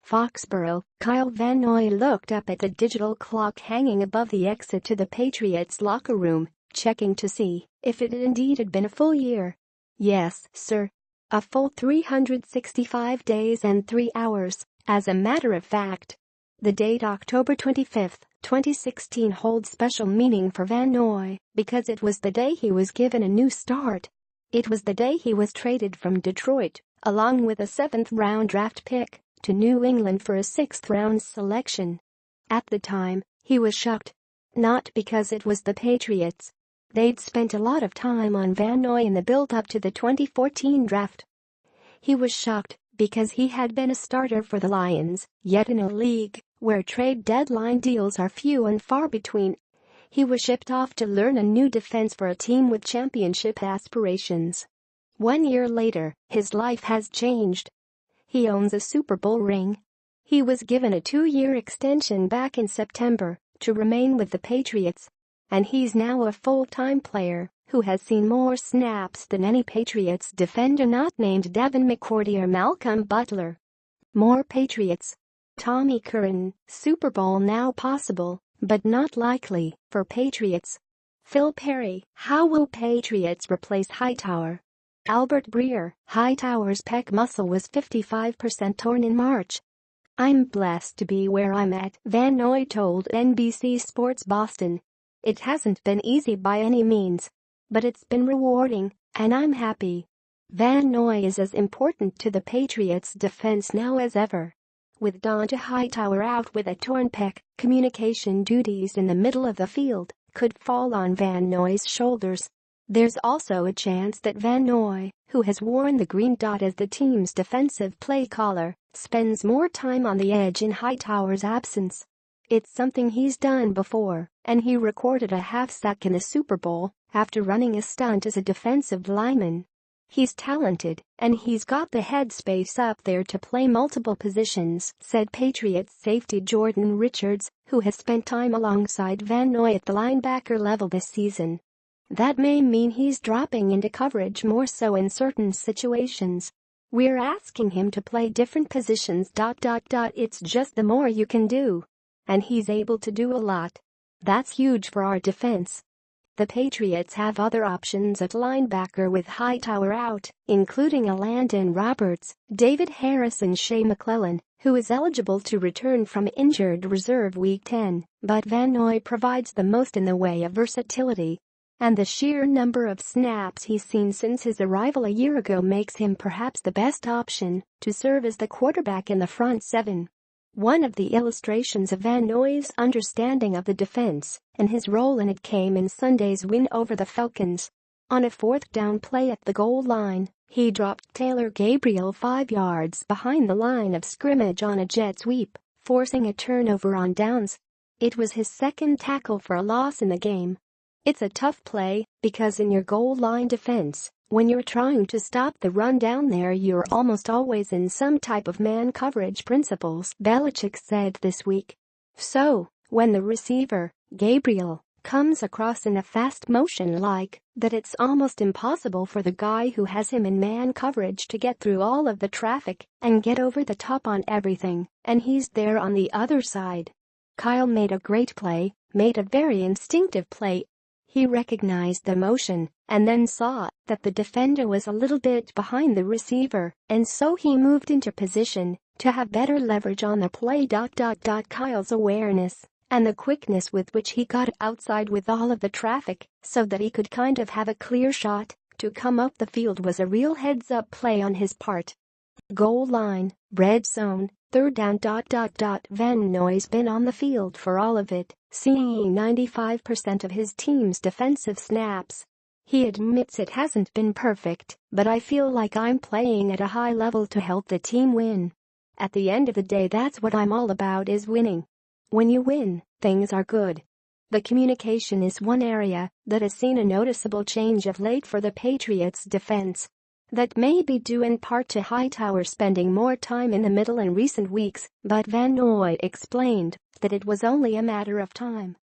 FOXBORO Kyle Van Noy looked up at the digital clock hanging above the exit to the Patriots locker room, checking to see if it indeed had been a full year. "Yes, sir. A full 365 days and 3 hours, as a matter of fact." The date October 25, 2016 holds special meaning for Van Noy because it was the day he was given a new start. It was the day he was traded from Detroit, along with a 7th-round draft pick, to New England for a 6th-round selection. At the time, he was shocked. Not because it was the Patriots. They'd spent a lot of time on Van Noy in the build-up to the 2014 draft. He was shocked because he had been a starter for the Lions, yet in a league where trade deadline deals are few and far between. He was shipped off to learn a new defense for a team with championship aspirations. 1 year later, his life has changed. He owns a Super Bowl ring. He was given a 2-year extension back in September to remain with the Patriots. And he's now a full-time player who has seen more snaps than any Patriots defender not named Devin McCourty or Malcolm Butler. More Patriots. Tommy Curran, Super Bowl now possible, but not likely, for Patriots. Phil Perry, how will Patriots replace Hightower? Albert Breer, Hightower's pec muscle was 55% torn in March. "I'm blessed to be where I'm at," Van Noy told NBC Sports Boston. "It hasn't been easy by any means. But it's been rewarding, and I'm happy." Van Noy is as important to the Patriots' defense now as ever. With Donta Hightower out with a torn pec, communication duties in the middle of the field could fall on Van Noy's shoulders. There's also a chance that Van Noy, who has worn the green dot as the team's defensive play caller, spends more time on the edge in Hightower's absence. It's something he's done before, and he recorded a half sack in the Super Bowl after running a stunt as a defensive lineman. "He's talented, and he's got the headspace up there to play multiple positions," said Patriots safety Jordan Richards, who has spent time alongside Van Noy at the linebacker level this season. "That may mean he's dropping into coverage more so in certain situations. We're asking him to play different positions. It's just the more you can do. And he's able to do a lot. That's huge for our defense." The Patriots have other options at linebacker with Hightower out, including Landon Roberts, David Harris and Shea McClellan, who is eligible to return from injured reserve Week 10, but Van Noy provides the most in the way of versatility. And the sheer number of snaps he's seen since his arrival a year ago makes him perhaps the best option to serve as the quarterback in the front seven. One of the illustrations of Van Noy's understanding of the defense and his role in it came in Sunday's win over the Falcons. On a 4th-down play at the goal line, he dropped Taylor Gabriel 5 yards behind the line of scrimmage on a jet sweep, forcing a turnover on downs. It was his 2nd tackle for a loss in the game. It's a tough play because in your goal line defense, when you're trying to stop the run down there, you're almost always in some type of man coverage principles, Belichick said this week. So, when the receiver, Gabriel, comes across in a fast motion like that, it's almost impossible for the guy who has him in man coverage to get through all of the traffic and get over the top on everything, and he's there on the other side. Kyle made a great play, made a very instinctive play. He recognized the motion and then saw that the defender was a little bit behind the receiver, and so he moved into position to have better leverage on the play. Kyle's awareness and the quickness with which he got outside with all of the traffic so that he could kind of have a clear shot to come up the field was a real heads-up play on his part. Goal line, red zone, 3rd down. Van Noy's been on the field for all of it, seeing 95% of his team's defensive snaps. He admits it hasn't been perfect, but I feel like I'm playing at a high level to help the team win. At the end of the day, that's what I'm all about, is winning. When you win, things are good. The communication is one area that has seen a noticeable change of late for the Patriots' defense. That may be due in part to Hightower spending more time in the middle in recent weeks, but Van Noy explained that it was only a matter of time.